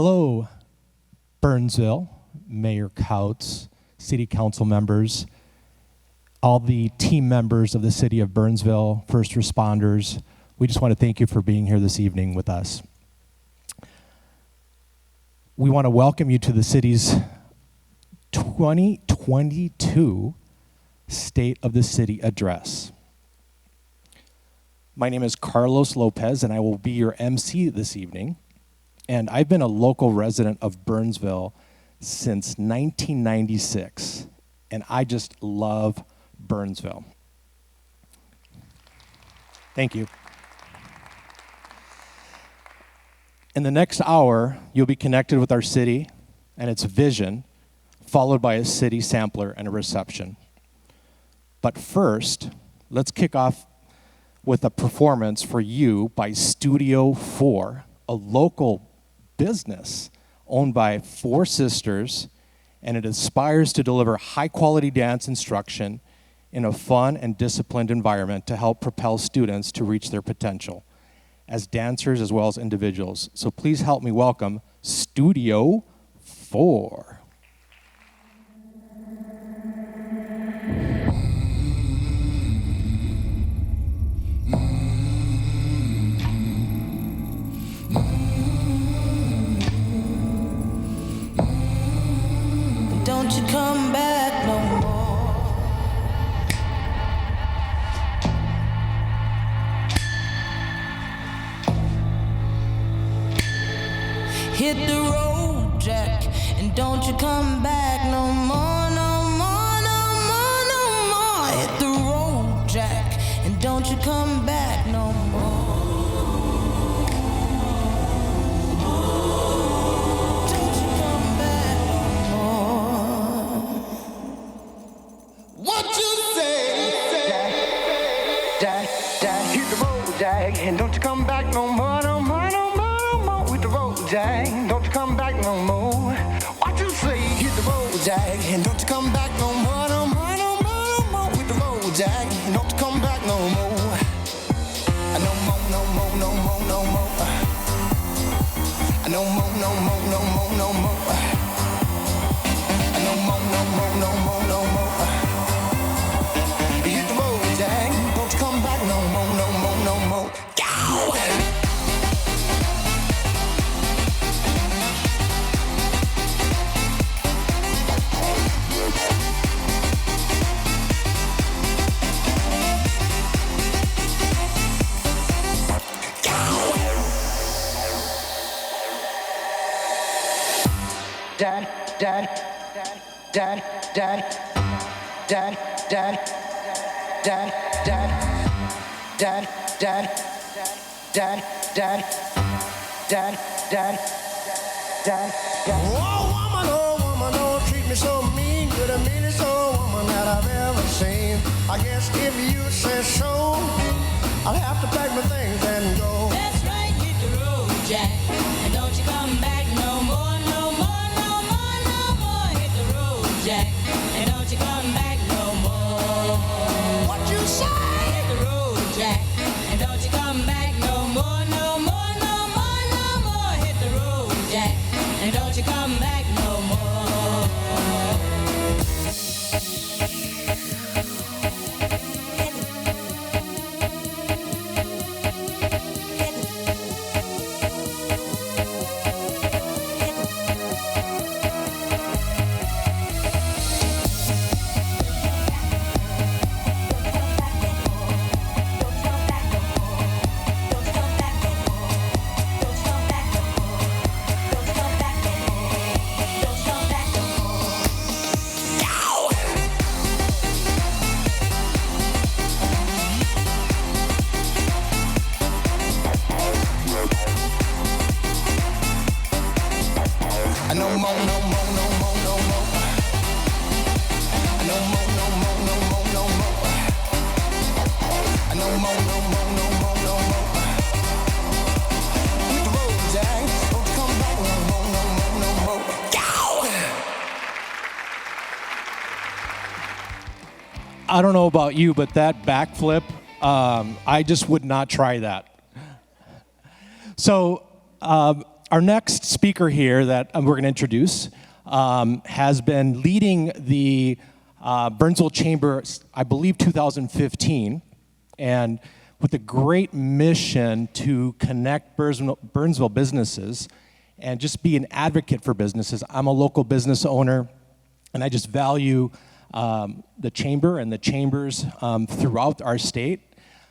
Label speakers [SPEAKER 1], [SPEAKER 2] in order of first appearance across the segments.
[SPEAKER 1] Hello, Burnsville, Mayor Kautz, City Council members, all the team members of the City of Burnsville, first responders. We just want to thank you for being here this evening with us. We want to welcome you to the city's 2022 State of the City Address. My name is Carlos Lopez, and I will be your MC this evening. And I've been a local resident of Burnsville since 1996, and I just love Burnsville. Thank you. In the next hour, you'll be connected with our city and its vision, followed by a city sampler and a reception. But first, let's kick off with a performance for you by Studio 4, a local business owned by four sisters, and it aspires to deliver high-quality dance instruction in a fun and disciplined environment to help propel students to reach their potential as dancers as well as individuals. So please help me welcome Studio 4.
[SPEAKER 2] Don't you come back no more. Hit the road, Jack, and don't you come back no more, no more, no more, no more. Hit the road, Jack, and don't you come back no more.
[SPEAKER 3] And don't you come back no more, no more, no more, no more. Hit the road, Jack. Don't you come back no more. What you say? Hit the road, Jack. And don't you come back no more, no more, no more, no more. Hit the road, Jack. And don't you come back no more. No more, no more, no more, no more. No more, no more, no more, no more. No more, no more, no more, no more. Hit the road, Jack. Don't you come back no more, no more, no more. Dad, dad, dad, dad, dad, dad, dad, dad, dad, dad, dad, dad, dad, dad, dad. Oh woman, don't treat me so mean. You're the meanest old woman that I've ever seen. I guess if you say so, I'll have to pack my things and go.
[SPEAKER 2] That's right, hit the road, Jack, and don't you come back no more, no more, no more, no more. Hit the road, Jack, and don't you come back no more.
[SPEAKER 3] What you say?
[SPEAKER 2] Hit the road, Jack, and don't you come back no more, no more, no more, no more. Hit the road, Jack, and don't you come back no more.
[SPEAKER 1] I don't know about you, but that backflip, I just would not try that. So Our next speaker here that we're going to introduce has been leading the Burnsville Chamber, I believe 2015, and with a great mission to connect Burnsville businesses and just be an advocate for businesses. I'm a local business owner, and I just value the chamber and the chambers throughout our state,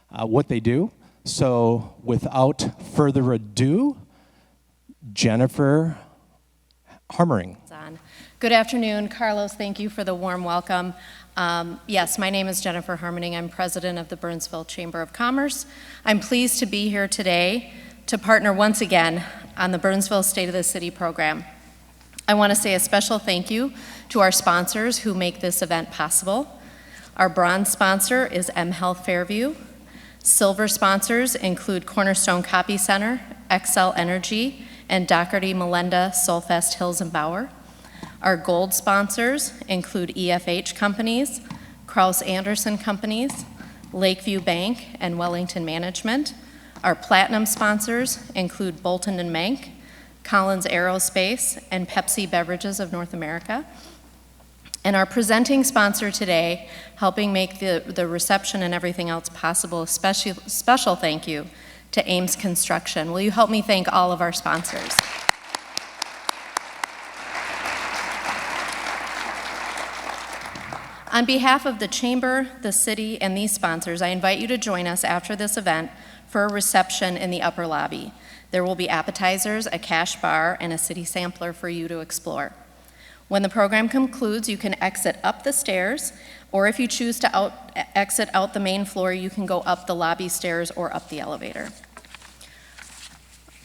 [SPEAKER 1] what they do. So without further ado, Jennifer Harmering.
[SPEAKER 4] Good afternoon, Carlos. Thank you for the warm welcome. Yes, my name is Jennifer Harmering. I'm president of the Burnsville Chamber of Commerce. I'm pleased to be here today to partner once again on the Burnsville State of the City program. I want to say a special thank you to our sponsors who make this event possible. Our bronze sponsor is M Health Fairview. Silver sponsors include Cornerstone Copy Center, Xcel Energy, and Doherty Melinda Solfest Hills and Bauer. Our gold sponsors include EFH Companies, Kraus Anderson Companies, Lakeview Bank, and Wellington Management. Our platinum sponsors include Bolton and Mank, Collins Aerospace, and Pepsi Beverages of North America. And our presenting sponsor today, helping make the reception and everything else possible, a special thank you to Ames Construction. Will you help me thank all of our sponsors? On behalf of the Chamber, the City, and these sponsors, I invite you to join us after this event for a reception in the upper lobby. There will be appetizers, a cash bar, and a city sampler for you to explore. When the program concludes, you can exit up the stairs, or if you choose to exit out the main floor, you can go up the lobby stairs or up the elevator.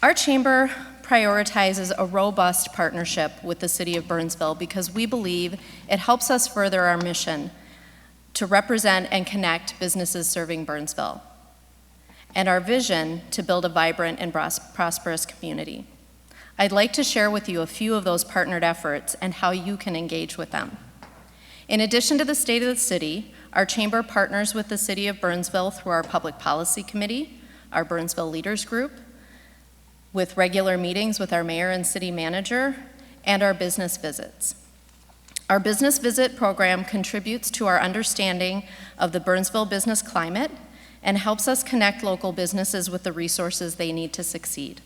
[SPEAKER 4] Our chamber prioritizes a robust partnership with the City of Burnsville because we believe it helps us further our mission to represent and connect businesses serving Burnsville, and our vision to build a vibrant and prosperous community. I'd like to share with you a few of those partnered efforts and how you can engage with them. In addition to the State of the City, our chamber partners with the City of Burnsville through our Public Policy Committee, our Burnsville Leaders Group, with regular meetings with our mayor and city manager, and our business visits. Our business visit program contributes to our understanding of the Burnsville business climate and helps us connect local businesses with the resources they need to succeed.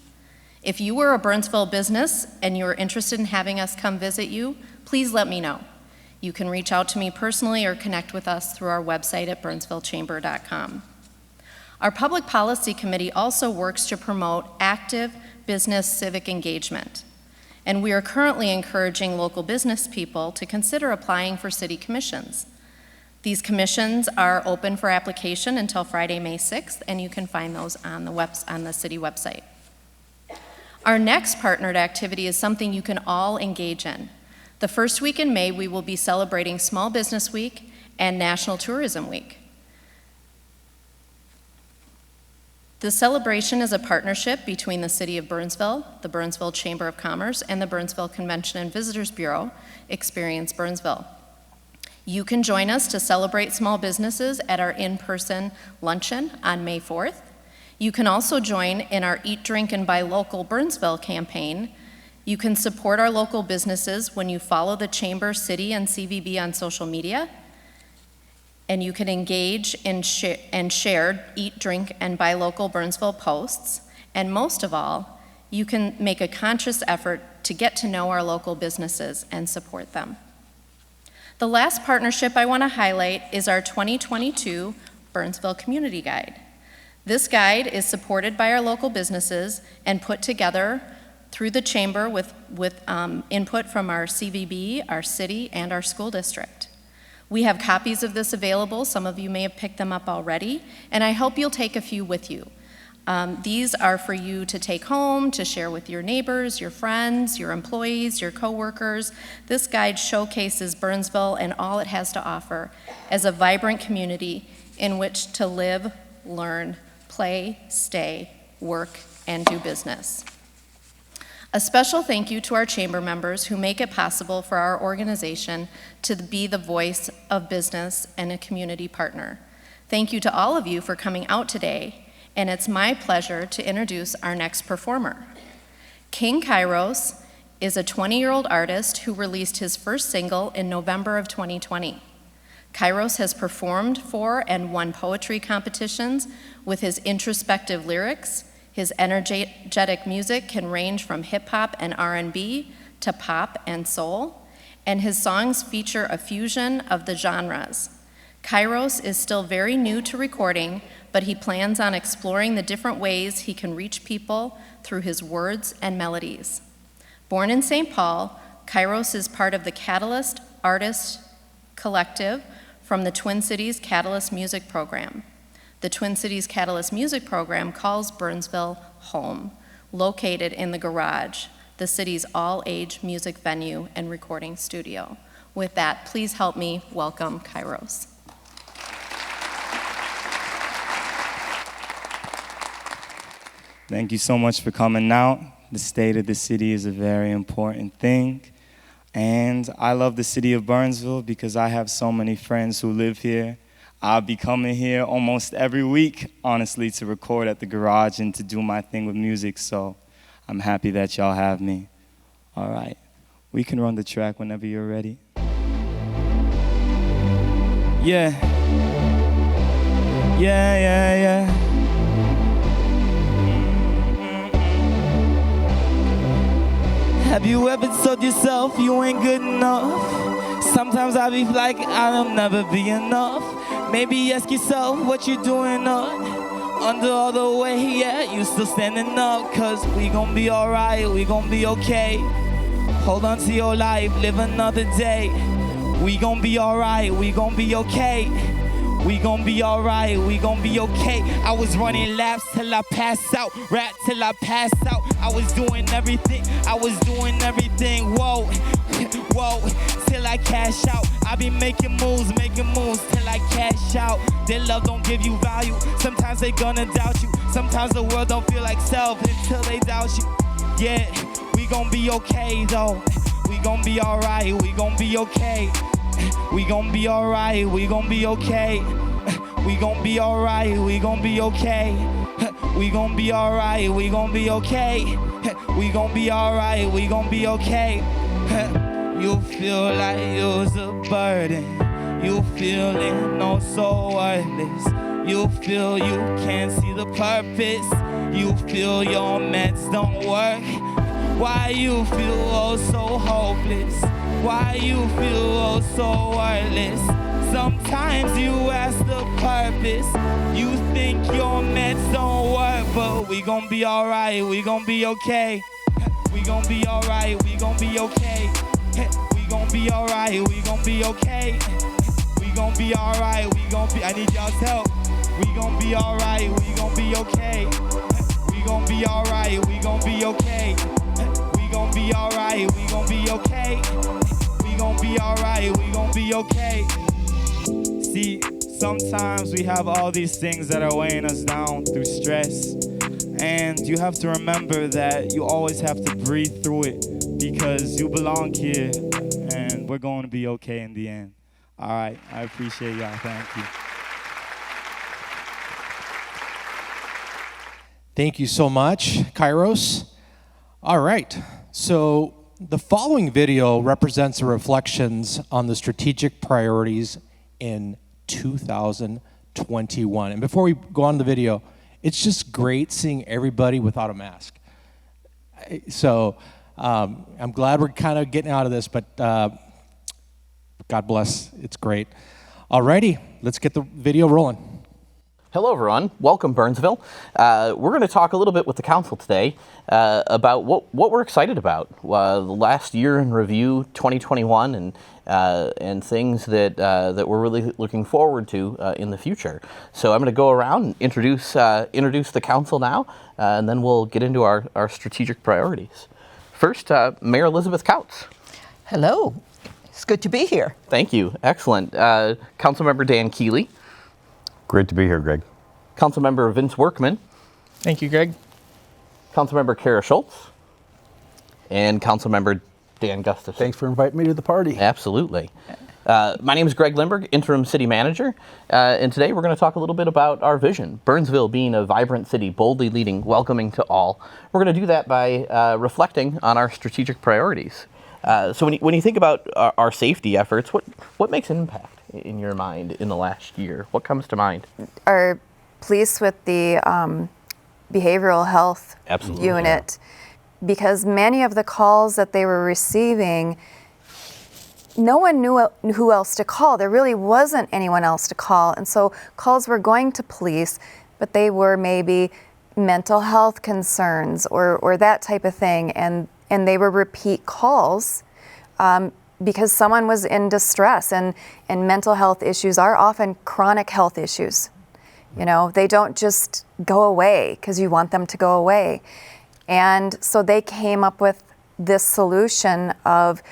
[SPEAKER 4] If you were a Burnsville business and you're interested in having us come visit you, please let me know. You can reach out to me personally or connect with us through our website at burnsvillechamber.com. Our Public Policy Committee also works to promote active business civic engagement, and we are currently encouraging local business people to consider applying for city commissions. These commissions are open for application until Friday, May 6th, and you can find those on the city website. Our next partnered activity is something you can all engage in. The first week in May, we will be celebrating Small Business Week and National Tourism Week. The celebration is a partnership between the City of Burnsville, the Burnsville Chamber of Commerce, and the Burnsville Convention and Visitors Bureau, Experience Burnsville. You can join us to celebrate small businesses at our in-person luncheon on May 4th. You can also join in our Eat, Drink, and Buy Local Burnsville campaign. You can support our local businesses when you follow the Chamber, City, and CVB on social media. And you can engage in share Eat, Drink, and Buy Local Burnsville posts. And most of all, you can make a conscious effort to get to know our local businesses and support them. The last partnership I want to highlight is our 2022 Burnsville Community Guide. This guide is supported by our local businesses and put together through the Chamber with input from our CVB, our city, and our school district. We have copies of this available. Some of you may have picked them up already, and I hope you'll take a few with you. These are for you to take home, to share with your neighbors, your friends, your employees, your coworkers. This guide showcases Burnsville and all it has to offer as a vibrant community in which to live, learn, play, stay, work, and do business. A special thank you to our chamber members who make it possible for our organization to be the voice of business and a community partner. Thank you to all of you for coming out today, and it's my pleasure to introduce our next performer. King Kairos is a 20-year-old artist who released his first single in November of 2020. Kairos has performed for and won poetry competitions with his introspective lyrics. His energetic music can range from hip-hop and R&B to pop and soul, and his songs feature a fusion of the genres. Kairos is still very new to recording, but he plans on exploring the different ways he can reach people through his words and melodies. Born in St. Paul, Kairos is part of the Catalyst Artist Collective from the Twin Cities Catalyst Music Program. The Twin Cities Catalyst Music Program calls Burnsville home, located in the Garage, the city's all-age music venue and recording studio. With that, please help me welcome Kairos.
[SPEAKER 5] Thank you so much for coming out. The state of the city is a very important thing. And I love the city of Burnsville because I have so many friends who live here. I'll be coming here almost every week, honestly, to record at the Garage and to do my thing with music. So I'm happy that y'all have me. All right, we can run the track whenever you're ready. Yeah. Have you ever told yourself you ain't good enough? Sometimes I be like, I'll never be enough. Maybe ask yourself what you're doing under all the way, yeah, you still standing up. Cause we gon' be alright, we gon' be okay. Hold on to your life, live another day. We gon' be alright, we gon' be okay. We gon' be alright, we gon' be okay. I was running laps till I pass out, rap till I pass out. I was doing everything, whoa, whoa, till I cash out. I be making moves till I cash out. Their love don't give you value, sometimes they gonna doubt you. Sometimes the world don't feel like self until they doubt you. Yeah, we gon' be okay though. We gon' be alright, we gon' be okay. We gon' be alright, we gon' be okay. We gon' be alright, we gon' be okay. We gon' be alright, we gon' be okay. We gon' be alright, we gon' be okay. You feel like you's a burden. You feeling oh so worthless. You feel you can't see the purpose. You feel your meds don't work. Why you feel oh so hopeless? Why you feel oh so worthless? Sometimes you ask the purpose. You think your meds don't work, but we gon' be alright, we gon' be okay. We gon' be alright, we gon' be okay. We gon' be alright, we gon' be okay. We gon' be alright, we gon' be, I need y'all's help. We gon' be alright, we gon' be okay. We gon' be alright, we gon' be okay. We gon' be alright, we gon' be okay. We gon' be alright, we gon' be okay. See, sometimes we have all these things that are weighing us down through stress. And you have to remember that you always have to breathe through it because you belong here and we're going to be okay in the end. All right, I appreciate y'all. Thank you.
[SPEAKER 1] Thank you so much, Kairos. All right, so the following video represents the reflections on the strategic priorities in 2021. And before we go on to the video, it's just great seeing everybody without a mask. So I'm glad we're kind of getting out of this, but God bless, it's great. Alrighty, let's get the video rolling.
[SPEAKER 6] Hello, everyone. Welcome, Burnsville. We're going to talk a little bit with the council today about what we're excited about. The last year in review, 2021, and things that we're really looking forward to in the future. So I'm going to go around and introduce the council now, and then we'll get into our strategic priorities. First, Mayor Elizabeth Kautz.
[SPEAKER 7] Hello. It's good to be here.
[SPEAKER 6] Thank you. Excellent. Councilmember Dan Keeley.
[SPEAKER 8] Great to be here, Greg.
[SPEAKER 6] Councilmember Vince Workman.
[SPEAKER 9] Thank you, Greg.
[SPEAKER 6] Councilmember Kara Schultz. And Councilmember Dan Gustafson.
[SPEAKER 9] Thanks for inviting me to the party.
[SPEAKER 6] Absolutely. My name is Greg Lindberg, Interim City Manager, and today we're going to talk a little bit about our vision, Burnsville being a vibrant city, boldly leading, welcoming to all. We're going to do that by reflecting on our strategic priorities. So when you think about our safety efforts, what makes an impact in your mind in the last year? What comes to mind?
[SPEAKER 9] Are pleased with the behavioral health
[SPEAKER 6] Absolutely.
[SPEAKER 9] unit, because many of the calls that they were receiving, no one knew who else to call. There really wasn't anyone else to call. And so calls were going to police, but they were maybe mental health concerns or that type of thing. And they were repeat calls because someone was in distress. And mental health issues are often chronic health issues. You know, they don't just go away because you want them to go away. And so they came up with this solution of,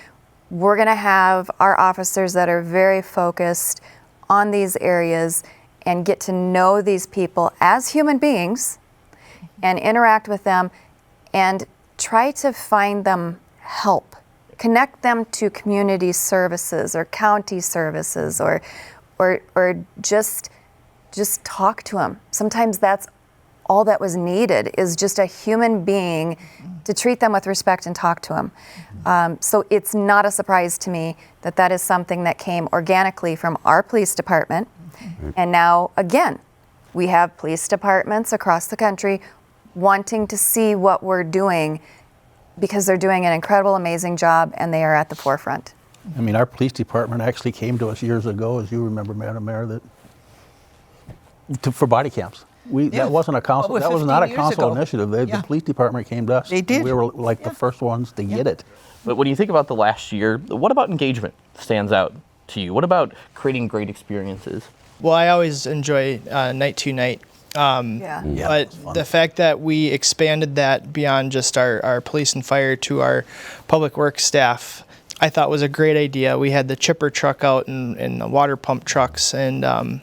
[SPEAKER 9] we're going to have our officers that are very focused on these areas and get to know these people as human beings and interact with them and try to find them help. Connect them to community services or county services or just talk to them. Sometimes that's all that was needed, is just a human being to treat them with respect and talk to them. So it's not a surprise to me that that is something that came organically from our police department. And now, again, we have police departments across the country wanting to see what we're doing because they're doing an incredible, amazing job and they are at the forefront.
[SPEAKER 10] I mean, our police department actually came to us years ago, as you remember, Madam Mayor, for body cams. That wasn't a council. That was not a council initiative. The police department came to us.
[SPEAKER 7] They did.
[SPEAKER 10] We were like the first ones to get it.
[SPEAKER 6] But when you think about the last year, what about engagement stands out to you? What about creating great experiences?
[SPEAKER 11] Well, I always enjoy Night to Night. But the fact that we expanded that beyond just our police and fire to our public works staff, I thought was a great idea. We had the chipper truck out and the water pump trucks, and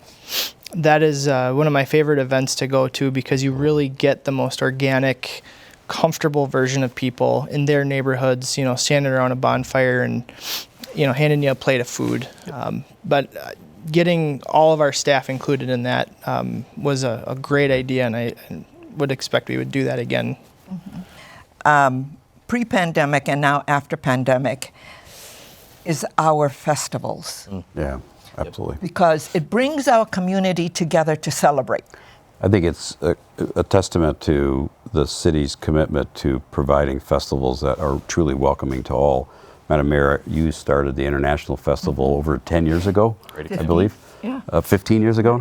[SPEAKER 11] that is one of my favorite events to go to because you really get the most organic, comfortable version of people in their neighborhoods, you know, standing around a bonfire and, you know, handing you a plate of food. But getting all of our staff included in that was a great idea, and I would expect we would do that again.
[SPEAKER 7] Pre-pandemic and now after pandemic is our festivals.
[SPEAKER 8] Yeah, absolutely.
[SPEAKER 7] Because it brings our community together to celebrate.
[SPEAKER 8] I think it's a testament to the city's commitment to providing festivals that are truly welcoming to all. Madam Mayor, you started the International Festival over 10 years ago, I believe. 15 years ago.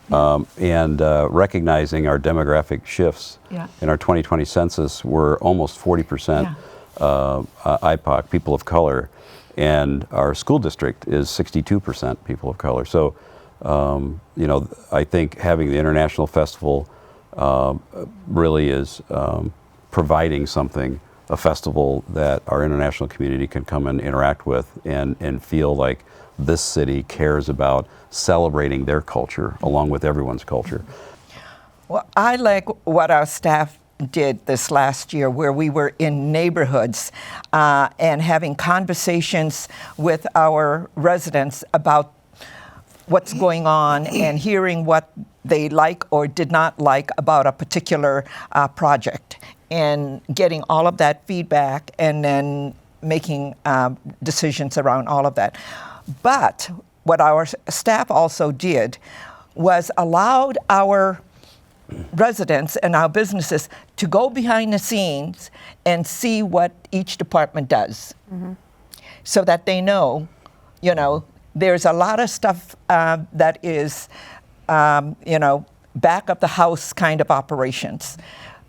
[SPEAKER 8] And recognizing our demographic shifts in our 2020 census, we're almost 40% IPOC, people of color, and our school district is 62% people of color. So, you know, I think having the International Festival really is providing something, a festival that our international community can come and interact with and feel like this city cares about celebrating their culture along with everyone's culture.
[SPEAKER 7] Well, I like what our staff did this last year, where we were in neighborhoods and having conversations with our residents about what's going on and hearing what they like or did not like about a particular project, and getting all of that feedback and then making decisions around all of that. But what our staff also did was allowed our residents and our businesses to go behind the scenes and see what each department does, so that they know, you know, there's a lot of stuff that is, you know, back of the house kind of operations.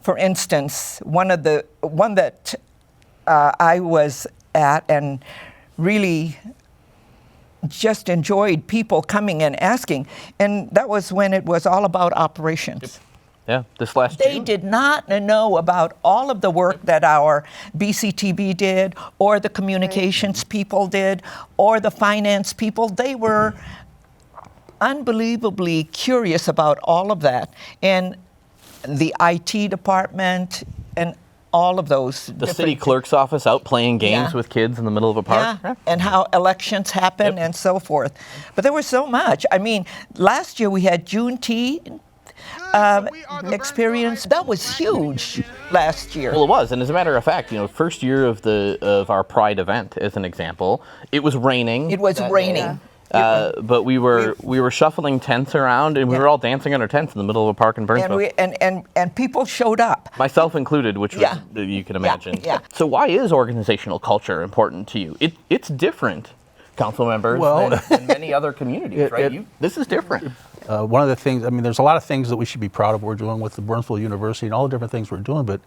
[SPEAKER 7] For instance, one that I was at and really just enjoyed people coming and asking, and that was when it was all about operations.
[SPEAKER 6] Yeah, this last
[SPEAKER 7] They
[SPEAKER 6] June.
[SPEAKER 7] did not know about all of the work that our BCTB did, or the communications people did, or the finance people. They were unbelievably curious about all of that. And the IT department and all of those.
[SPEAKER 6] The city clerk's office out playing games with kids in the middle of a park.
[SPEAKER 7] Yeah, and how elections happen and so forth. But there was so much. I mean, last year we had Juneteenth experience. That was huge last year.
[SPEAKER 6] Well, it was, and as a matter of fact, first year of our Pride event, as an example, it was raining.
[SPEAKER 7] It was raining.
[SPEAKER 6] But we were shuffling tents around, and we were all dancing on our tents in the middle of a park in Burnsville.
[SPEAKER 7] And people showed up.
[SPEAKER 6] Myself included, which was, you can imagine.
[SPEAKER 7] Yeah.
[SPEAKER 6] So why is organizational culture important to you? It's different, council members, than many other communities, right? This is different.
[SPEAKER 10] One of the things, there's a lot of things that we should be proud of we're doing with the Burnsville University and all the different things we're doing, but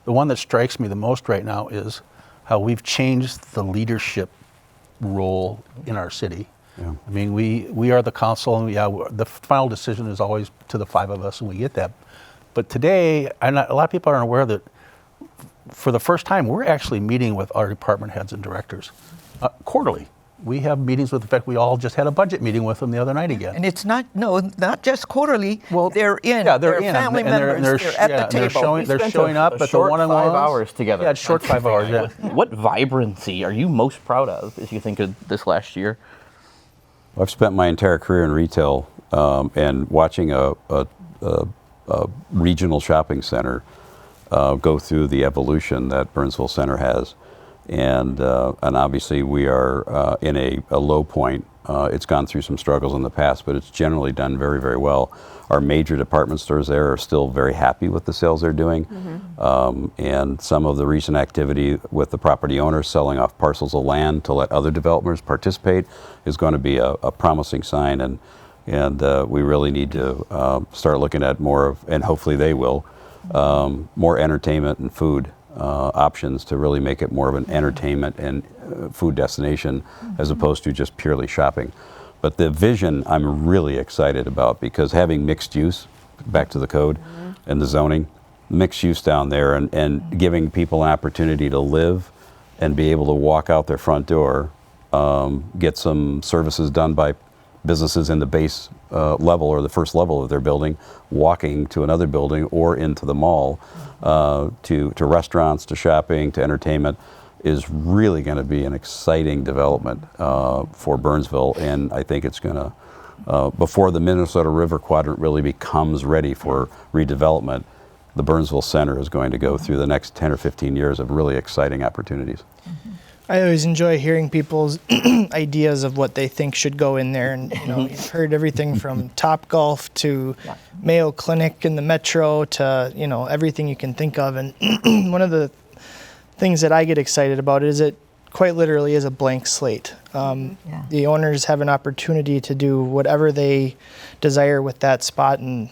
[SPEAKER 10] the one that strikes me the most right now is how we've changed the leadership role in our city. Yeah. We are the council, and the final decision is always to the 5 of us, and we get that. But today, a lot of people aren't aware that for the first time, we're actually meeting with our department heads and directors quarterly. We have meetings with, in fact, we all just had a budget meeting with them the other night again.
[SPEAKER 7] And it's not just quarterly. Well, they're in.
[SPEAKER 10] Yeah, they're
[SPEAKER 7] in. Family members. They're at the table.
[SPEAKER 10] They're showing up at the one-on-ones.
[SPEAKER 6] 5 hours together.
[SPEAKER 10] Yeah, short 5 hours. Yeah.
[SPEAKER 6] What vibrancy are you most proud of as you think of this last year?
[SPEAKER 8] I've spent my entire career in retail, and watching a regional shopping center go through the evolution that Burnsville Center has, and obviously we are in a low point. It's gone through some struggles in the past, but it's generally done very, very well. Our major department stores there are still very happy with the sales they're doing, and some of the recent activity with the property owners selling off parcels of land to let other developers participate is going to be a promising sign, and we really need to start looking at more of, and hopefully they will, more entertainment and food options to really make it more of an entertainment and food destination as opposed to just purely shopping. But the vision I'm really excited about, because having mixed use, back to the code and the zoning, mixed use down there and giving people an opportunity to live and be able to walk out their front door, get some services done by businesses in the base level or the first level of their building, walking to another building or into the mall, to restaurants, to shopping, to entertainment, is really going to be an exciting development for Burnsville, and I think it's going to, before the Minnesota River Quadrant really becomes ready for redevelopment, the Burnsville Center is going to go through the next 10 or 15 years of really exciting opportunities.
[SPEAKER 11] I always enjoy hearing people's ideas of what they think should go in there, and you've heard everything from Top Golf to Mayo Clinic in the Metro to everything you can think of, and one of the things that I get excited about is it quite literally is a blank slate. The owners have an opportunity to do whatever they desire with that spot, and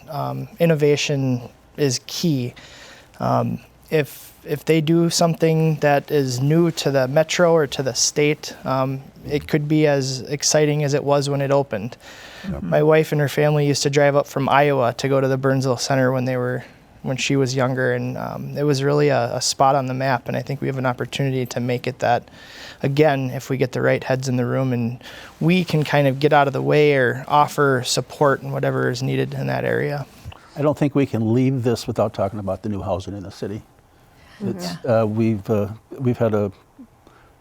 [SPEAKER 11] innovation is key. If they do something that is new to the metro or to the state, it could be as exciting as it was when it opened. My wife and her family used to drive up from Iowa to go to the Burnsville Center when she was younger, and it was really a spot on the map, and I think we have an opportunity to make it that again if we get the right heads in the room and we can kind of get out of the way or offer support and whatever is needed in that area.
[SPEAKER 10] I don't think we can leave this without talking about the new housing in the city. It's, we've had a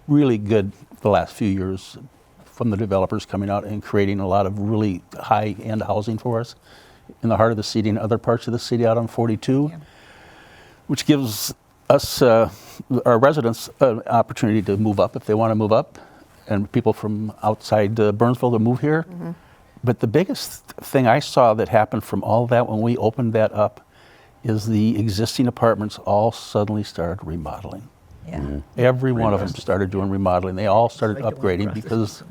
[SPEAKER 10] really good the last few years from the developers coming out and creating a lot of really high-end housing for us in the heart of the city and other parts of the city out on 42, which gives us, our residents, an opportunity to move up if they want to move up, and people from outside Burnsville to move here. But the biggest thing I saw that happened from all that when we opened that up is the existing apartments all suddenly started remodeling. Every one of them started doing remodeling. They all started upgrading because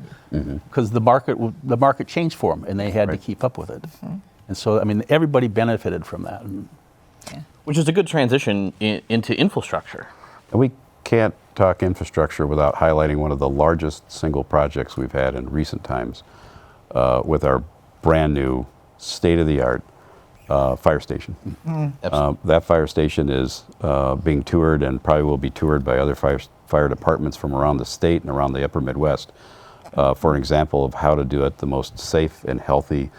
[SPEAKER 10] the market changed for them, and they had to keep up with it. And so, everybody benefited from that.
[SPEAKER 6] Which is a good transition into infrastructure.
[SPEAKER 8] And we can't talk infrastructure without highlighting one of the largest single projects we've had in recent times with our brand new state-of-the-art fire station. That fire station is being toured and probably will be toured by other fire departments from around the state and around the upper Midwest for an example of how to do it the most safe and healthy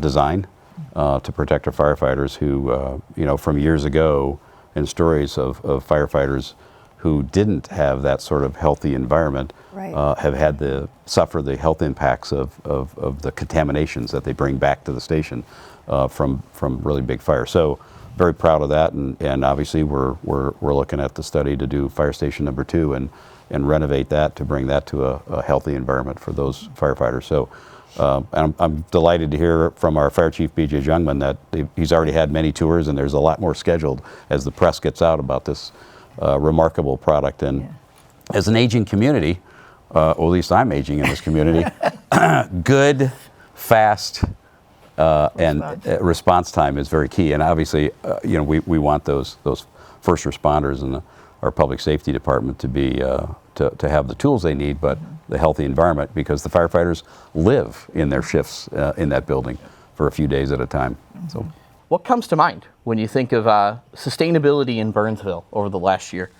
[SPEAKER 8] design to protect our firefighters who, from years ago, and stories of firefighters who didn't have that sort of healthy environment,
[SPEAKER 9] Right.
[SPEAKER 8] have had to suffer the health impacts of the contaminations that they bring back to the station from really big fires. So very proud of that, and obviously we're looking at the study to do fire station number 2 and renovate that to bring that to a healthy environment for those firefighters. So I'm delighted to hear from our Fire Chief B.J. Jungman that he's already had many tours, and there's a lot more scheduled as the press gets out about this remarkable product. And as an aging community, or at least I'm aging in this community, good, fast, and response time is very key. And obviously, we want those first responders and our public safety department to be to have the tools they need, but the healthy environment, because the firefighters live in their shifts in that building for a few days at a time. So,
[SPEAKER 6] what comes to mind when you think of sustainability in Burnsville over the last year?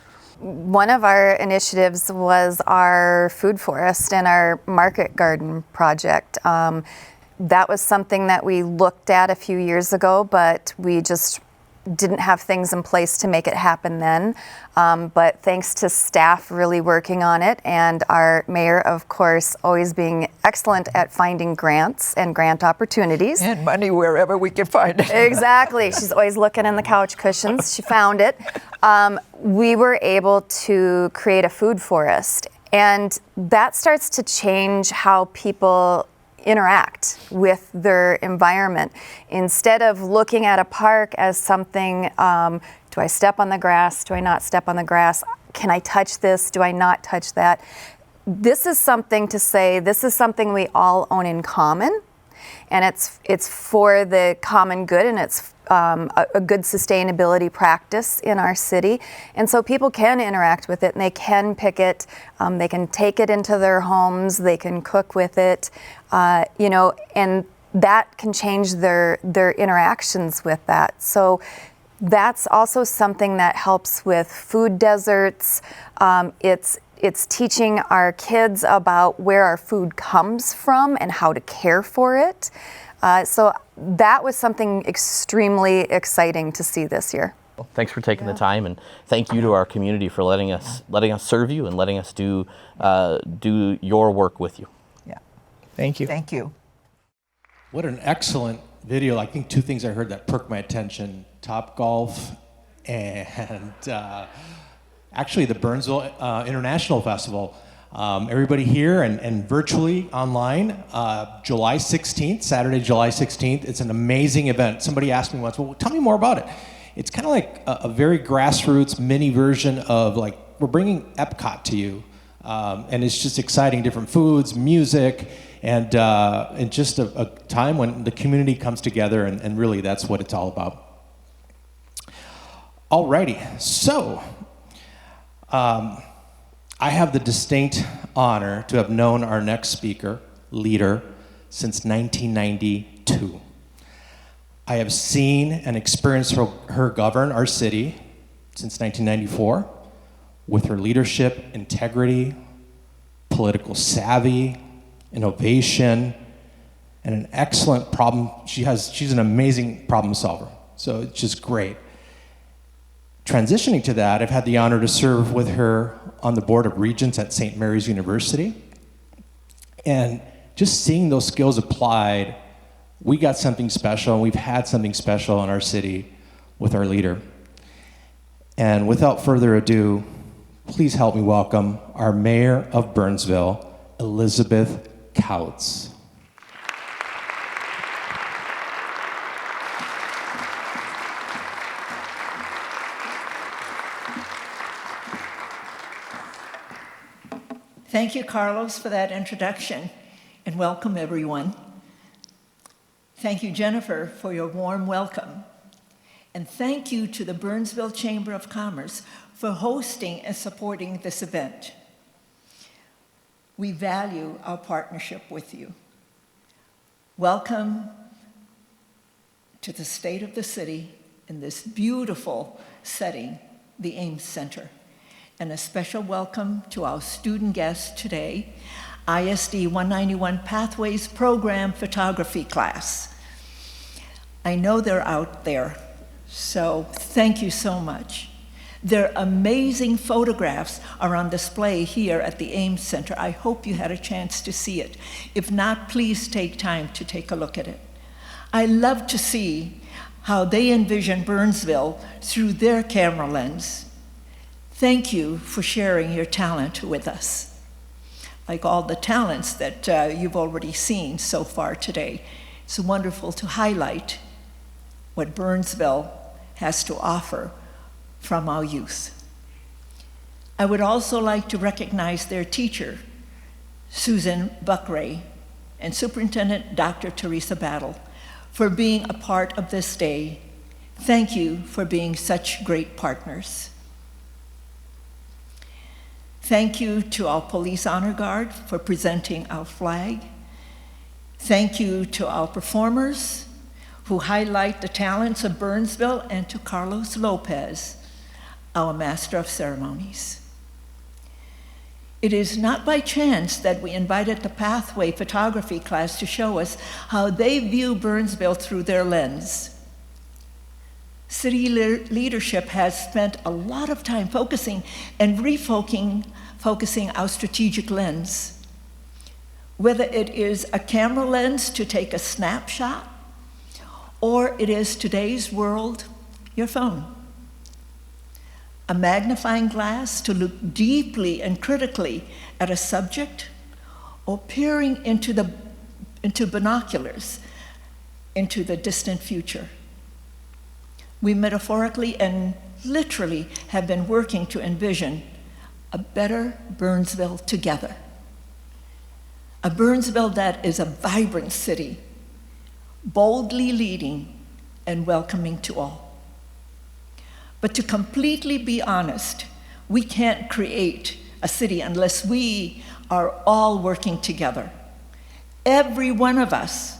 [SPEAKER 9] One of our initiatives was our food forest and our market garden project. That was something that we looked at a few years ago, but we just didn't have things in place to make it happen then. But thanks to staff really working on it, and our mayor, of course, always being excellent at finding grants and grant opportunities.
[SPEAKER 7] And money wherever we can find it.
[SPEAKER 9] Exactly. She's always looking in the couch cushions. She found it. We were able to create a food forest, and that starts to change how people interact with their environment. Instead of looking at a park as something, do I step on the grass? Do I not step on the grass? Can I touch this? Do I not touch that? This is something to say, this is something we all own in common, and it's for the common good, and it's a good sustainability practice in our city. And so people can interact with it, and they can pick it, they can take it into their homes, they can cook with it, and that can change their interactions with that. So that's also something that helps with food deserts. It's teaching our kids about where our food comes from and how to care for it. So that was something extremely exciting to see this year.
[SPEAKER 6] Well, thanks for taking the time, and thank you to our community for letting us serve you and letting us do your work with you.
[SPEAKER 7] Yeah.
[SPEAKER 11] Thank you.
[SPEAKER 7] Thank you.
[SPEAKER 1] What an excellent video. I think 2 things I heard that perked my attention: Topgolf and actually the Burnsville International Festival. Everybody here and virtually online, July 16th, Saturday, July 16th. It's an amazing event. Somebody asked me once, well, tell me more about it. It's kind of like a very grassroots mini version of, like, we're bringing Epcot to you. And it's just exciting, different foods, music, and just a time when the community comes together, and really that's what it's all about. Alrighty, so I have the distinct honor to have known our next speaker, leader, since 1992. I have seen and experienced her govern our city since 1994 with her leadership, integrity, political savvy, innovation, and an excellent problem. She's an amazing problem solver, so it's just great. Transitioning to that, I've had the honor to serve with her on the Board of Regents at St. Mary's University. And just seeing those skills applied, we got something special, and we've had something special in our city with our leader. And without further ado, please help me welcome our Mayor of Burnsville, Elizabeth Kautz.
[SPEAKER 12] Thank you, Carlos, for that introduction, and welcome, everyone. Thank you, Jennifer, for your warm welcome. And thank you to the Burnsville Chamber of Commerce for hosting and supporting this event. We value our partnership with you. Welcome to the state of the city in this beautiful setting, the Ames Center. And a special welcome to our student guests today, ISD 191 Pathways Program Photography class. I know they're out there, so thank you so much. Their amazing photographs are on display here at the Ames Center. I hope you had a chance to see it. If not, please take time to take a look at it. I love to see how they envision Burnsville through their camera lens. Thank you for sharing your talent with us. Like all the talents that you've already seen so far today, it's wonderful to highlight what Burnsville has to offer from our youth. I would also like to recognize their teacher, Susan Buckray, and Superintendent Dr. Teresa Battle, for being a part of this day. Thank you for being such great partners. Thank you to our Police Honor Guard for presenting our flag. Thank you to our performers who highlight the talents of Burnsville, and to Carlos Lopez, our Master of Ceremonies. It is not by chance that we invited the Pathway photography class to show us how they view Burnsville through their lens. City leadership has spent a lot of time focusing and focusing our strategic lens. Whether it is a camera lens to take a snapshot, or it is today's world, your phone. A magnifying glass to look deeply and critically at a subject, or peering into binoculars into the distant future. We metaphorically and literally have been working to envision a better Burnsville together. A Burnsville that is a vibrant city, boldly leading and welcoming to all. But to completely be honest, we can't create a city unless we are all working together. Every one of us,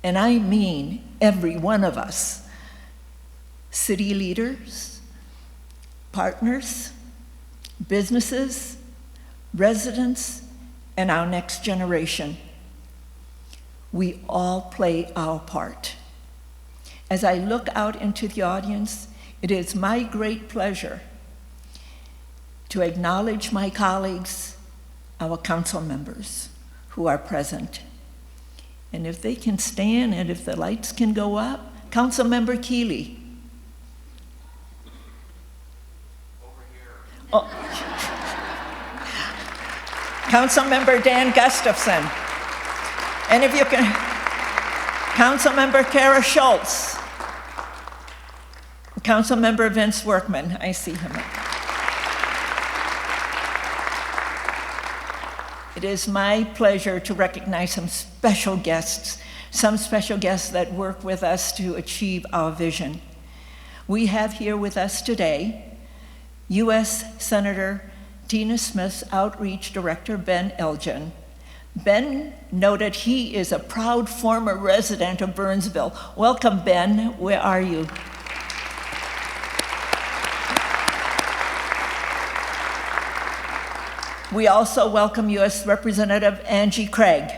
[SPEAKER 12] and I mean every one of us, city leaders, partners, businesses, residents, and our next generation. We all play our part. As I look out into the audience, it is my great pleasure to acknowledge my colleagues, our council members who are present. And if they can stand and if the lights can go up, Councilmember Keeley. Over here. Oh. Councilmember Dan Gustafson. And if you can, Councilmember Kara Schultz. Councilmember Vince Workman, I see him. It is my pleasure to recognize some special guests that work with us to achieve our vision. We have here with us today U.S. Senator Tina Smith's Outreach Director, Ben Elgin. Ben noted he is a proud former resident of Burnsville. Welcome, Ben. Where are you? We also welcome U.S. Representative Angie Craig.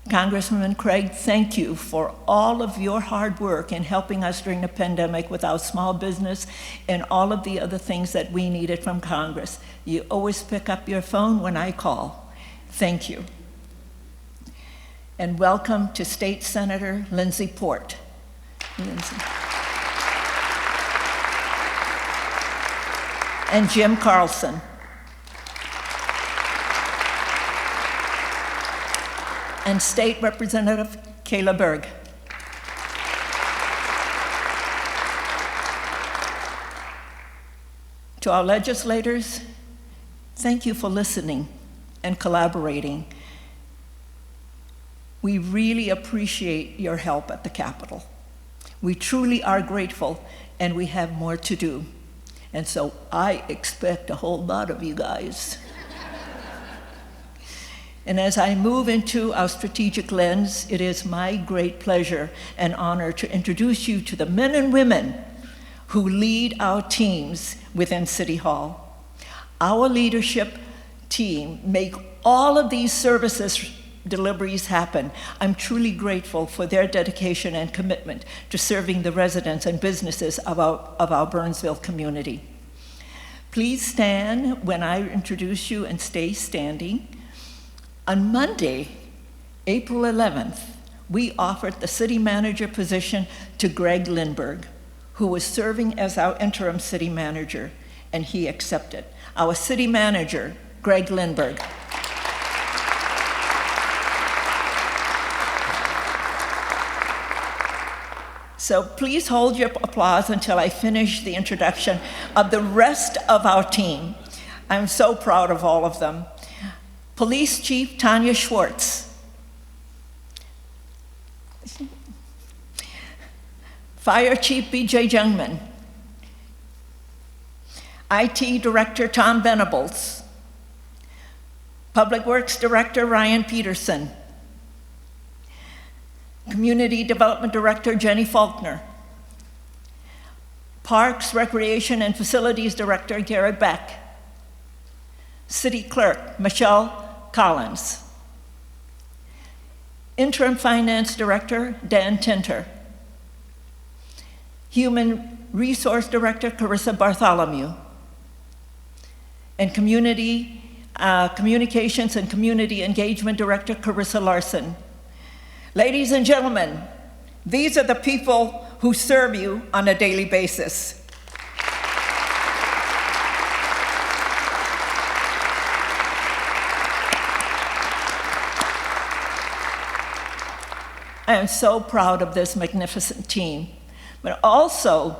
[SPEAKER 12] Congresswoman Craig, thank you for all of your hard work in helping us during the pandemic with our small business and all of the other things that we needed from Congress. You always pick up your phone when I call. Thank you. And welcome to State Senator Lindsey Port. Lindsey. And Jim Carlson. And State Representative Kayla Berg. To our legislators, thank you for listening and collaborating. We really appreciate your help at the Capitol. We truly are grateful, and we have more to do. And so I expect a whole lot of you guys. And as I move into our strategic lens, it is my great pleasure and honor to introduce you to the men and women who lead our teams within City Hall. Our leadership team make all of these services deliveries happen. I'm truly grateful for their dedication and commitment to serving the residents and businesses of our Burnsville community. Please stand when I introduce you and stay standing. On Monday, April 11th, we offered the city manager position to Greg Lindberg, who was serving as our interim city manager, and he accepted. Our city manager, Greg Lindberg. So please hold your applause until I finish the introduction of the rest of our team. I'm so proud of all of them. Police Chief Tanya Schwartz. Fire Chief B.J. Jungman. IT Director Tom Venables. Public Works Director Ryan Peterson. Community Development Director Jenny Faulkner. Parks, Recreation, and Facilities Director Garrett Beck. City Clerk Michelle Collins. Interim Finance Director Dan Tinter. Human Resource Director Carissa Bartholomew. And Communications and Community Engagement Director Carissa Larson. Ladies and gentlemen, these are the people who serve you on a daily basis. I am so proud of this magnificent team, but also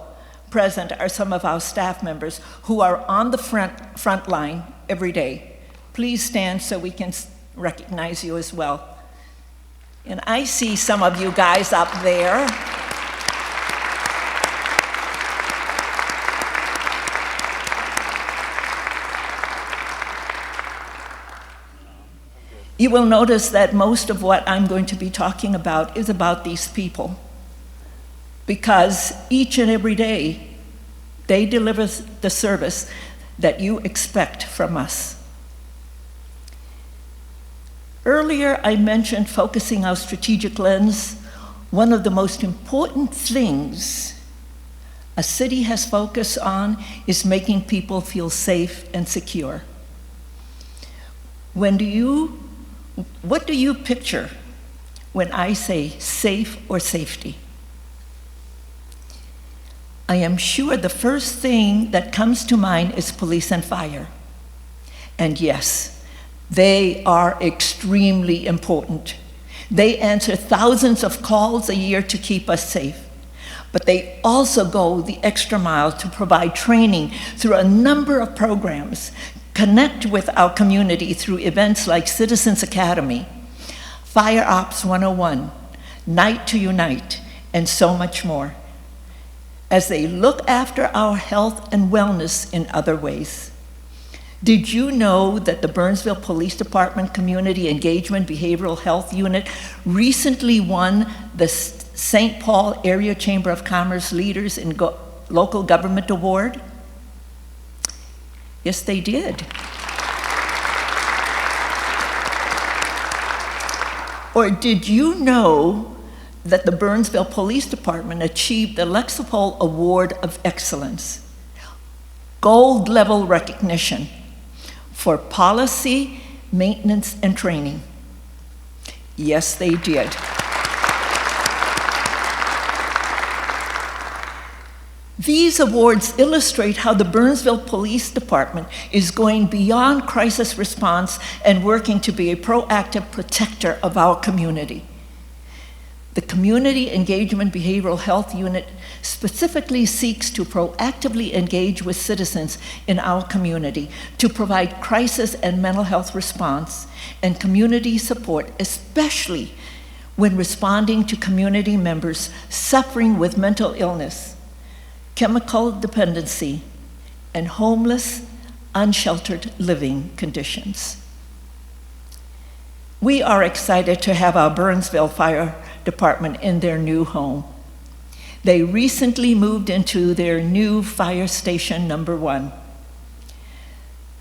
[SPEAKER 12] present are some of our staff members who are on the front line every day. Please stand so we can recognize you as well. And I see some of you guys up there. You will notice that most of what I'm going to be talking about is about these people, because each and every day they deliver the service that you expect from us. Earlier, I mentioned focusing our strategic lens. One of the most important things a city has focused on is making people feel safe and secure. What do you picture when I say safe or safety? I am sure the first thing that comes to mind is police and fire. And yes, they are extremely important. They answer thousands of calls a year to keep us safe. But they also go the extra mile to provide training through a number of programs, connect with our community through events like Citizens Academy, Fire Ops 101, Night to Unite, and so much more, as they look after our health and wellness in other ways. Did you know that the Burnsville Police Department Community Engagement Behavioral Health Unit recently won the St. Paul Area Chamber of Commerce Leaders in Local Government Award? Yes, they did. Or did you know that the Burnsville Police Department achieved the Lexipol Award of Excellence, gold level recognition for policy, maintenance, and training? Yes, they did. These awards illustrate how the Burnsville Police Department is going beyond crisis response and working to be a proactive protector of our community. The Community Engagement Behavioral Health Unit specifically seeks to proactively engage with citizens in our community to provide crisis and mental health response and community support, especially when responding to community members suffering with mental illness, chemical dependency, and homeless, unsheltered living conditions. We are excited to have our Burnsville Fire Department in their new home. They recently moved into their new fire station number 1.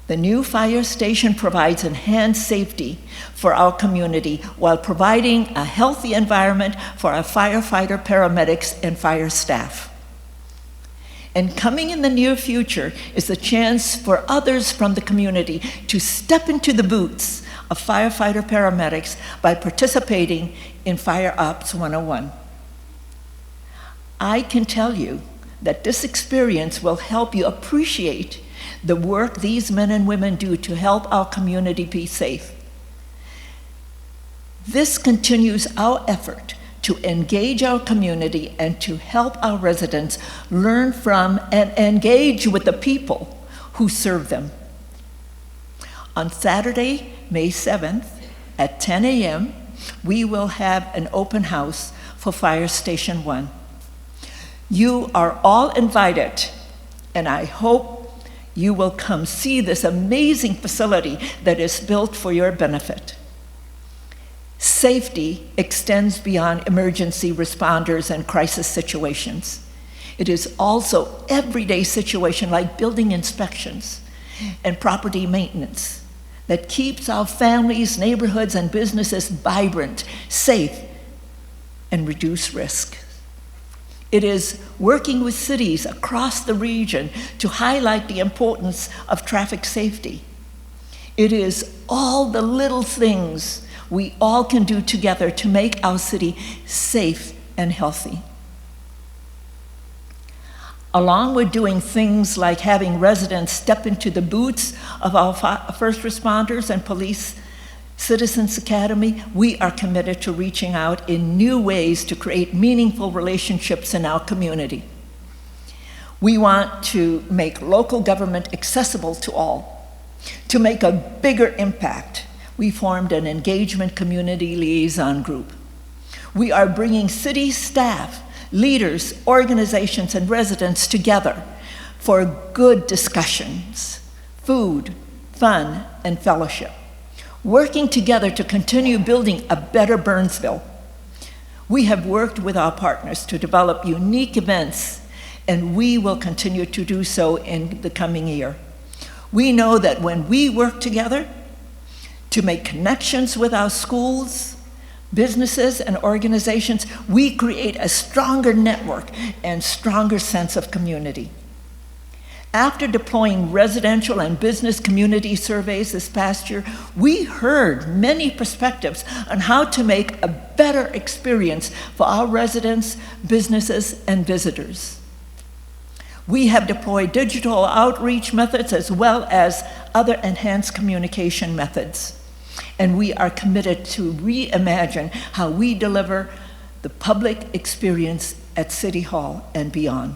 [SPEAKER 12] The new fire station provides enhanced safety for our community while providing a healthy environment for our firefighter, paramedics, and fire staff. And coming in the near future is a chance for others from the community to step into the boots of firefighter paramedics by participating in Fire Ops 101. I can tell you that this experience will help you appreciate the work these men and women do to help our community be safe. This continues our effort to engage our community and to help our residents learn from and engage with the people who serve them. On Saturday, May 7th at 10 a.m., we will have an open house for Fire Station 1. You are all invited, and I hope you will come see this amazing facility that is built for your benefit. Safety extends beyond emergency responders and crisis situations. It is also everyday situation like building inspections and property maintenance that keeps our families, neighborhoods, and businesses vibrant, safe, and reduce risk. It is working with cities across the region to highlight the importance of traffic safety. It is all the little things we all can do together to make our city safe and healthy. Along with doing things like having residents step into the boots of our first responders and police Citizens Academy, we are committed to reaching out in new ways to create meaningful relationships in our community. We want to make local government accessible to all. To make a bigger impact, we formed an engagement community liaison group. We are bringing city staff, leaders, organizations, and residents together for good discussions, food, fun, and fellowship, working together to continue building a better Burnsville. We have worked with our partners to develop unique events, and we will continue to do so in the coming year. We know that when we work together to make connections with our schools, businesses, and organizations, we create a stronger network and stronger sense of community. After deploying residential and business community surveys this past year, we heard many perspectives on how to make a better experience for our residents, businesses, and visitors. We have deployed digital outreach methods as well as other enhanced communication methods. And we are committed to reimagine how we deliver the public experience at City Hall and beyond.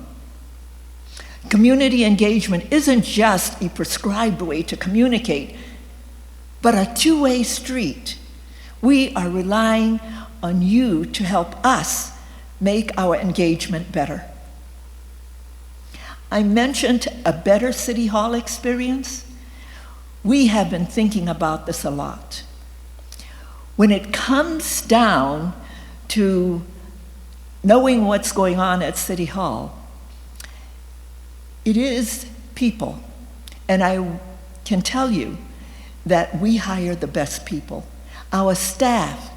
[SPEAKER 12] Community engagement isn't just a prescribed way to communicate, but a two-way street. We are relying on you to help us make our engagement better. I mentioned a better City Hall experience. We have been thinking about this a lot. When it comes down to knowing what's going on at City Hall, it is people, and I can tell you that we hire the best people. Our staff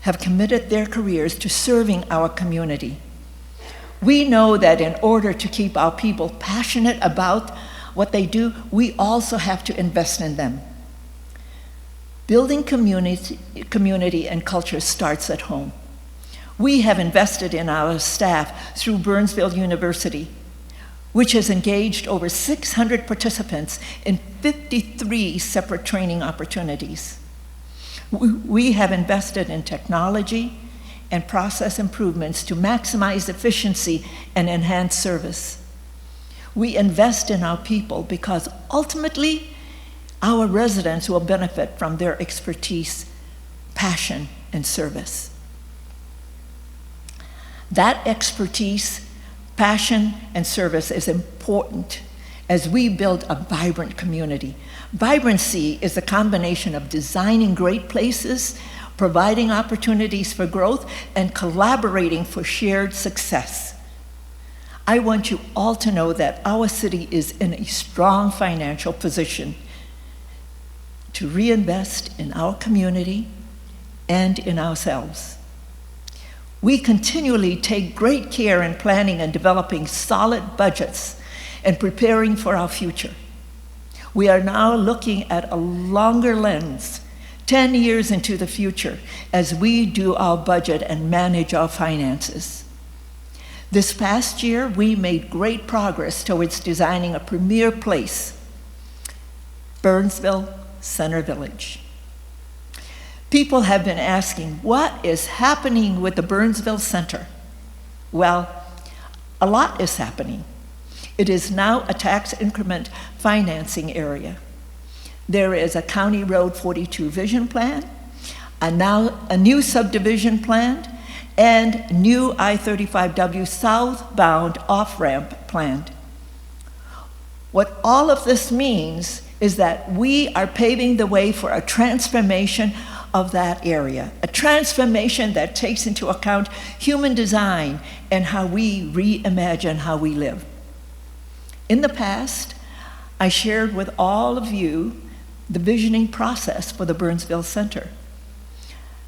[SPEAKER 12] have committed their careers to serving our community. We know that in order to keep our people passionate about what they do, we also have to invest in them. Building community and culture starts at home. We have invested in our staff through Burnsville University, which has engaged over 600 participants in 53 separate training opportunities. We have invested in technology and process improvements to maximize efficiency and enhance service. We invest in our people because ultimately, our residents will benefit from their expertise, passion, and service. That expertise, passion, and service is important as we build a vibrant community. Vibrancy is a combination of designing great places, providing opportunities for growth, and collaborating for shared success. I want you all to know that our city is in a strong financial position, to reinvest in our community and in ourselves. We continually take great care in planning and developing solid budgets and preparing for our future. We are now looking at a longer lens, 10 years into the future, as we do our budget and manage our finances. This past year, we made great progress towards designing a premier place, Burnsville Center Village. People have been asking, what is happening with the Burnsville Center? Well, a lot is happening. It is now a tax increment financing area. There is a County Road 42 vision plan, a new subdivision plan, and new I-35W southbound off-ramp planned. What all of this means is that we are paving the way for a transformation of that area, a transformation that takes into account human design and how we reimagine how we live. In the past, I shared with all of you the visioning process for the Burnsville Center.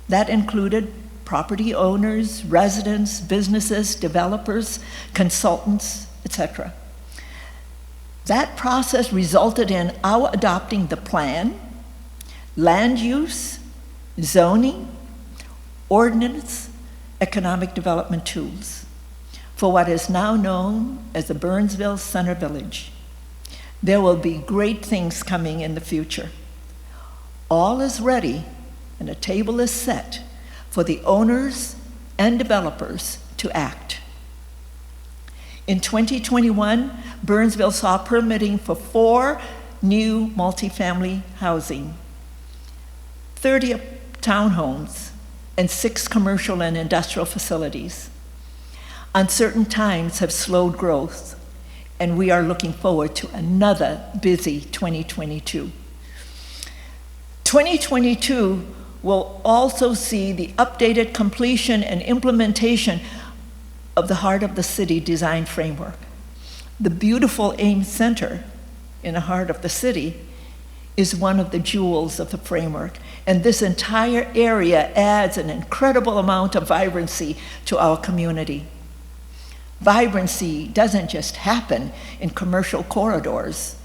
[SPEAKER 12] That included property owners, residents, businesses, developers, consultants, etc. That process resulted in our adopting the plan, land use, zoning, ordinance, economic development tools for what is now known as the Burnsville Center Village. There will be great things coming in the future. All is ready and a table is set for the owners and developers to act. In 2021, Burnsville saw permitting for 4 new multifamily housing, 30 townhomes, and 6 commercial and industrial facilities. Uncertain times have slowed growth, and we are looking forward to another busy 2022. 2022 will also see the updated completion and implementation of the Heart of the City design framework. The beautiful Ames Center in the heart of the city is one of the jewels of the framework, and this entire area adds an incredible amount of vibrancy to our community. Vibrancy doesn't just happen in commercial corridors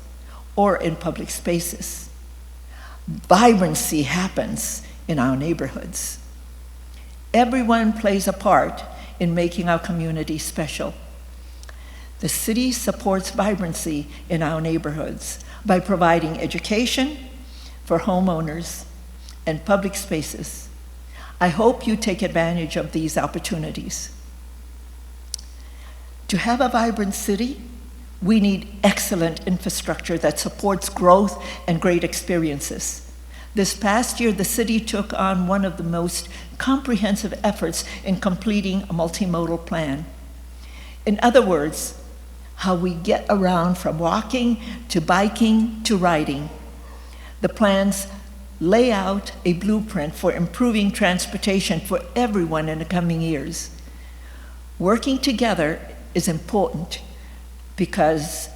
[SPEAKER 12] or in public spaces. Vibrancy happens in our neighborhoods. Everyone plays a part in making our community special. The city supports vibrancy in our neighborhoods by providing education for homeowners and public spaces. I hope you take advantage of these opportunities. To have a vibrant city, we need excellent infrastructure that supports growth and great experiences. This past year, the city took on one of the most comprehensive efforts in completing a multimodal plan. In other words, how we get around from walking to biking to riding. The plans lay out a blueprint for improving transportation for everyone in the coming years. Working together is important because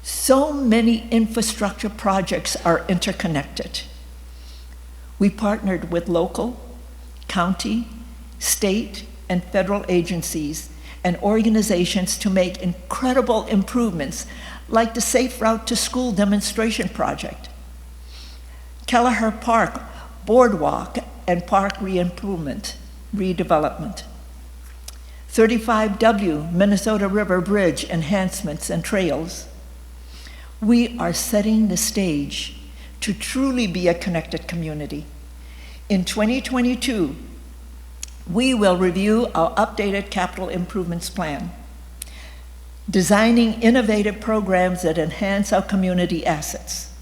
[SPEAKER 12] so many infrastructure projects are interconnected. We partnered with local, county, state, and federal agencies and organizations to make incredible improvements like the Safe Route to School demonstration project, Kelleher Park Boardwalk and Park redevelopment, 35W Minnesota River Bridge enhancements and trails. We are setting the stage to truly be a connected community. In 2022, we will review our updated capital improvements plan, designing innovative programs that enhance our community assets.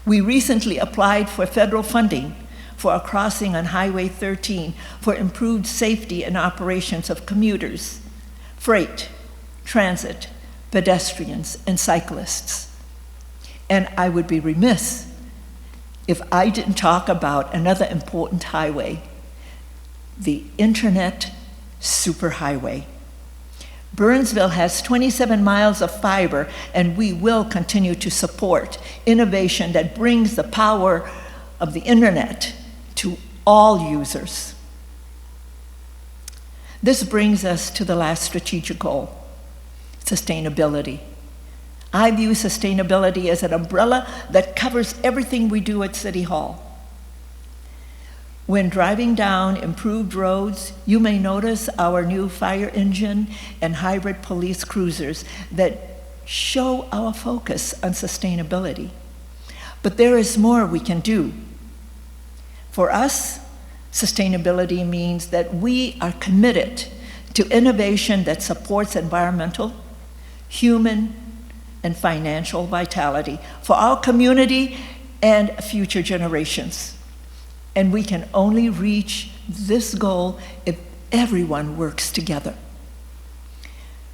[SPEAKER 12] We recently applied for federal funding for a crossing on Highway 13 for improved safety and operations of commuters, freight, transit, pedestrians, and cyclists. And I would be remiss if I didn't talk about another important highway, the Internet Superhighway. Burnsville has 27 miles of fiber, and we will continue to support innovation that brings the power of the internet to all users. This brings us to the last strategic goal, sustainability. I view sustainability as an umbrella that covers everything we do at City Hall. When driving down improved roads, you may notice our new fire engine and hybrid police cruisers that show our focus on sustainability. But there is more we can do. For us, sustainability means that we are committed to innovation that supports environmental, human, and financial vitality for our community and future generations. And we can only reach this goal if everyone works together.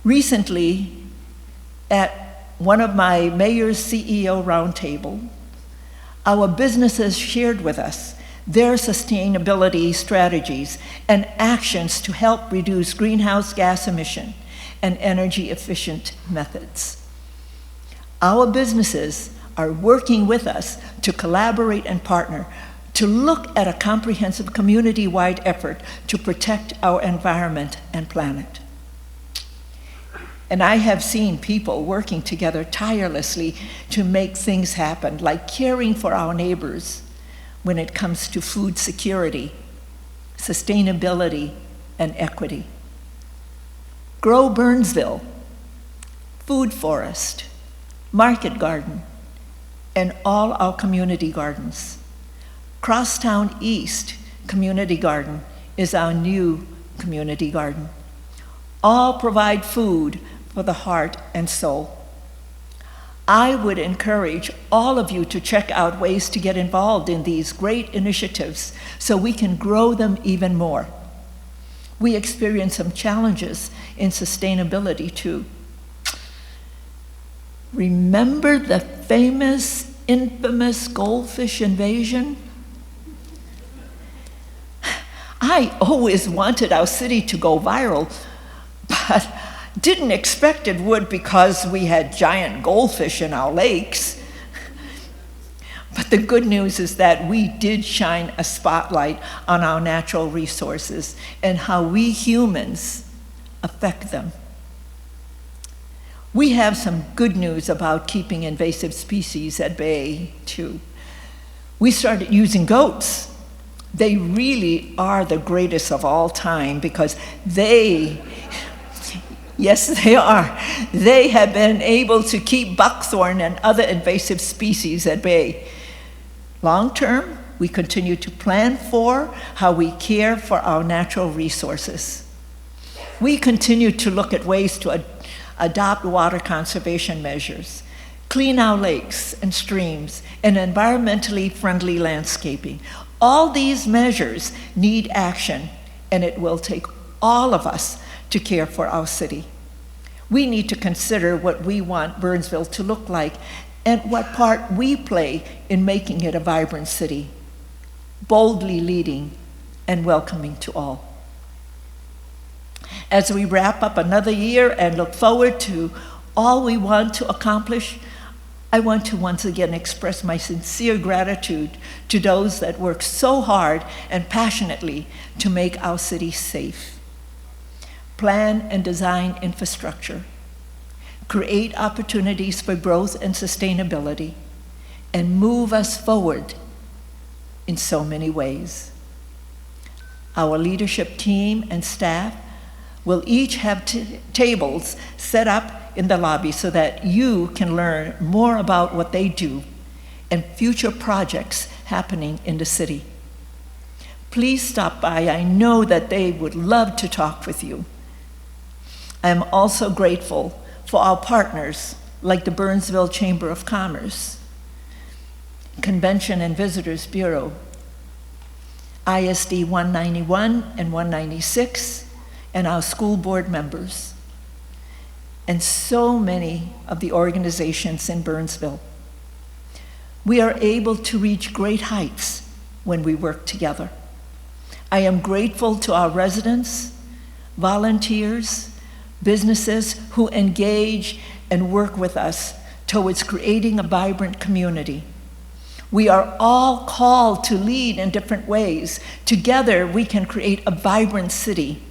[SPEAKER 12] Recently, at one of my mayor's CEO roundtable, our businesses shared with us their sustainability strategies and actions to help reduce greenhouse gas emission and energy efficient methods. Our businesses are working with us to collaborate and partner to look at a comprehensive community-wide effort to protect our environment and planet. And I have seen people working together tirelessly to make things happen, like caring for our neighbors when it comes to food security, sustainability, and equity. Grow Burnsville, Food Forest, Market Garden, and all our community gardens. Crosstown East Community Garden is our new community garden. All provide food for the heart and soul. I would encourage all of you to check out ways to get involved in these great initiatives so we can grow them even more. We experience some challenges in sustainability too. Remember the famous, infamous goldfish invasion? I always wanted our city to go viral, but didn't expect it would because we had giant goldfish in our lakes. But the good news is that we did shine a spotlight on our natural resources and how we humans affect them. We have some good news about keeping invasive species at bay, too. We started using goats. They really are the greatest of all time because yes, they are. They have been able to keep buckthorn and other invasive species at bay. Long term, we continue to plan for how we care for our natural resources. We continue to look at ways to adopt water conservation measures, clean our lakes and streams, and environmentally friendly landscaping. All these measures need action, and it will take all of us to care for our city. We need to consider what we want Burnsville to look like and what part we play in making it a vibrant city, boldly leading and welcoming to all. As we wrap up another year and look forward to all we want to accomplish, I want to once again express my sincere gratitude to those that work so hard and passionately to make our city safe. Plan and design infrastructure, create opportunities for growth and sustainability, and move us forward in so many ways. Our leadership team and staff will each have tables set up in the lobby so that you can learn more about what they do and future projects happening in the city. Please stop by. I know that they would love to talk with you. I am also grateful for our partners like the Burnsville Chamber of Commerce, Convention and Visitors Bureau, ISD 191 and 196, and our school board members, and so many of the organizations in Burnsville. We are able to reach great heights when we work together. I am grateful to our residents, volunteers, businesses who engage and work with us towards creating a vibrant community. We are all called to lead in different ways. Together, we can create a vibrant city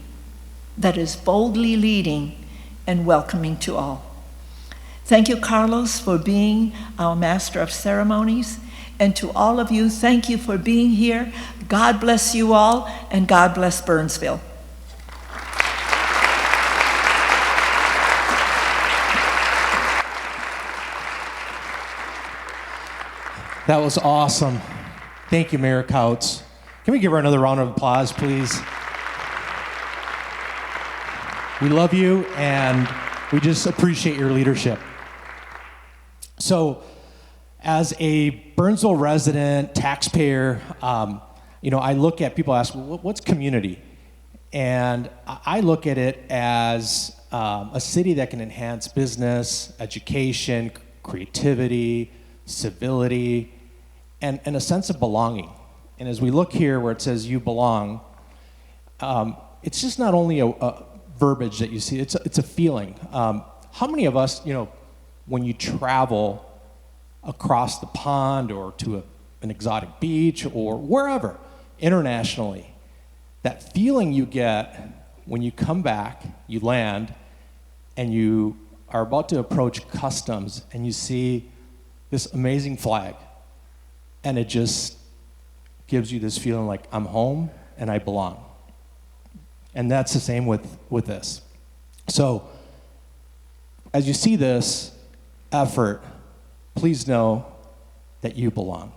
[SPEAKER 12] that is boldly leading and welcoming to all. Thank you, Carlos, for being our Master of Ceremonies. And to all of you, thank you for being here. God bless you all, and God bless Burnsville.
[SPEAKER 1] That was awesome. Thank you, Mayor Kautz. Can we give her another round of applause, please? We love you, and we just appreciate your leadership. So, as a Burnsville resident, taxpayer, I look at people ask, well, what's community? And I look at it as a city that can enhance business, education, creativity, civility, and a sense of belonging. And as we look here where it says you belong, it's just not only a verbiage that you see, it's a feeling. How many of us, when you travel across the pond or to an exotic beach or wherever, internationally, that feeling you get when you come back, you land, and you are about to approach customs and you see this amazing flag, and it just gives you this feeling like I'm home and I belong. And that's the same with this. So as you see this effort, please know that you belong.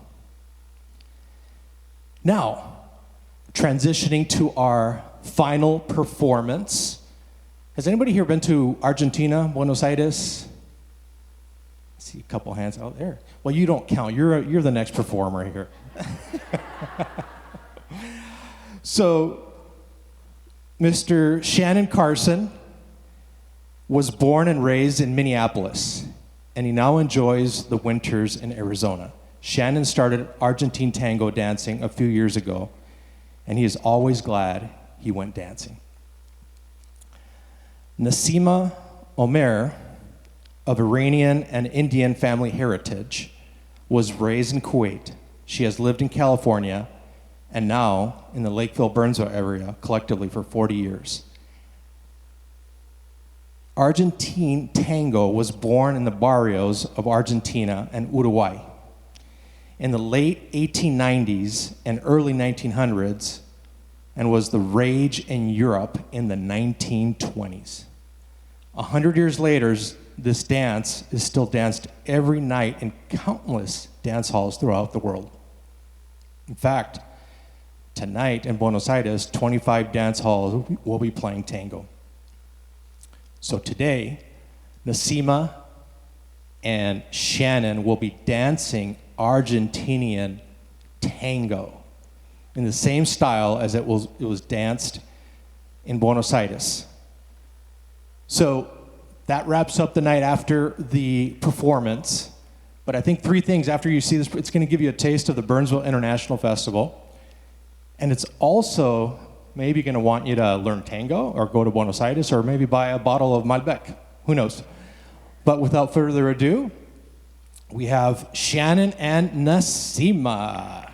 [SPEAKER 1] Now, transitioning to our final performance. Has anybody here been to Argentina, Buenos Aires? I see a couple hands out there. Well, you don't count. You're the next performer here. So, Mr. Shannon Carson was born and raised in Minneapolis, and he now enjoys the winters in Arizona. Shannon started Argentine tango dancing a few years ago, and he is always glad he went dancing. Nasima Omer, of Iranian and Indian family heritage, was raised in Kuwait. She has lived in California and now in the Lakeville-Burnsville area collectively for 40 years. Argentine tango was born in the barrios of Argentina and Uruguay. In the late 1890s and early 1900s, and was the rage in Europe in the 1920s. 100 years later, this dance is still danced every night in countless dance halls throughout the world. In fact, tonight in Buenos Aires, 25 dance halls will be playing tango. So today, Nasima and Shannon will be dancing Argentinian tango in the same style as it was danced in Buenos Aires. So that wraps up the night after the performance. But I think three things after you see this, it's going to give you a taste of the Burnsville International Festival. And it's also maybe going to want you to learn tango or go to Buenos Aires or maybe buy a bottle of Malbec. Who knows? But without further ado, we have Shannon and Nasima.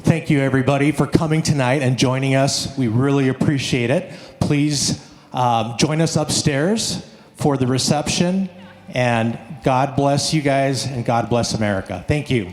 [SPEAKER 1] Thank you, everybody, for coming tonight and joining us. We really appreciate it. Please join us upstairs for the reception. And God bless you guys, and God bless America. Thank you.